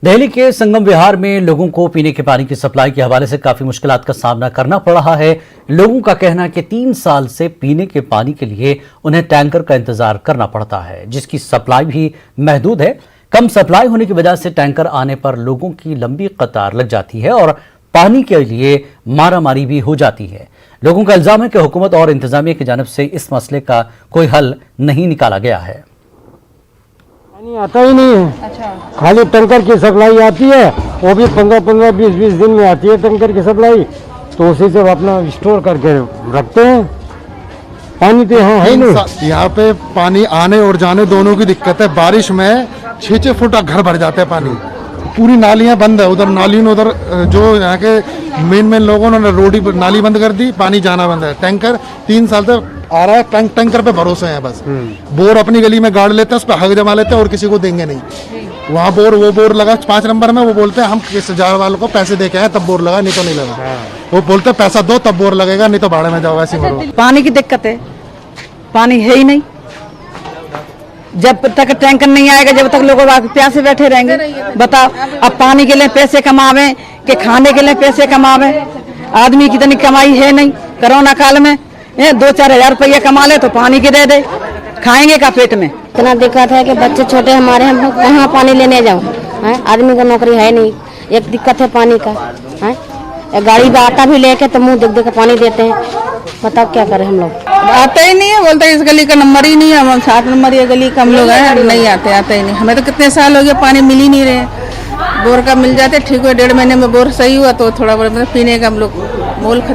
दिल्ली के संगम विहार में लोगों को पीने के पानी की सप्लाई के हवाले से काफी मुश्किलात का सामना करना पड़ रहा है। लोगों का कहना है कि 3 साल से पीने के पानी के लिए उन्हें टैंकर का इंतजार करना पड़ता है, जिसकी सप्लाई भी महदूद है। कम सप्लाई होने की वजह से टैंकर आने पर लोगों की लंबी कतार लग जाती है और पानी के लिए मारामारी भी हो जाती है। लोगों का इल्जाम है कि हुकूमत और इंतजामिया की जानिब से इस मसले का कोई हल नहीं निकाला गया है। पानी आता ही नहीं है। अच्छा। खाली टैंकर की सप्लाई आती है, वो भी 15-15, 20-20 दिन में आती है टैंकर की सप्लाई, तो उसी से अपना स्टोर करके रखते हैं। पानी तो यहाँ है नहीं। यहाँ पे पानी आने और जाने दोनों की दिक्कत है। बारिश में 6-6 फुट घर भर जाते हैं पानी, पूरी नालियाँ बंद है। उधर नालियों उधर जो यहाँ के मेन लोगों ने रोड नाली बंद कर दी, पानी जाना बंद है। टैंकर 3 साल तक आ रहा है, टैंकर पे भरोसे हैं बस। बोर अपनी गली में गाड़ लेते हैं, उस पर हक जमा लेते हैं और किसी को देंगे नहीं। वहाँ वो बोर लगा 5 नंबर में, वो बोलते हैं हम किस जार वालों को पैसे दे के आए तब बोर लगा, नहीं तो नहीं लगा। वो बोलते हैं पैसा दो तब बोर लगेगा, नहीं तो भाड़े में जाओ, ऐसे मरो। पानी की दिक्कत है, पानी है ही नहीं। जब तक टैंकर नहीं आएगा, जब तक लोग प्यासे बैठे रहेंगे। बताओ, अब पानी के लिए पैसे कमावे कि खाने के लिए पैसे कमावे? आदमी की इतनी कमाई है नहीं। कोरोना काल में 2-4 हजार रुपया कमा ले तो पानी के दे दे, खाएंगे का पेट में? इतना दिक्कत है कि बच्चे छोटे हमारे, हम लोग कहाँ पानी लेने जाऊँ? आदमी को नौकरी है नहीं, एक दिक्कत है पानी का। गाड़ी में आता भी लेके तो मुँह देख देख पानी देते हैं। बताओ क्या करें हम लोग? आता ही नहीं है, बोलते हैं इस गली का नंबर ही नहीं है। हम 7 नंबर ये गली का हम लोग हैं, नहीं आते ही नहीं। हमें तो कितने साल हो गए पानी मिल ही नहीं रहे। बोर का मिल जाते ठीक हुआ, 1.5 महीने में बोर सही हुआ तो थोड़ा बहुत पीने का हम लोग मोल खरीद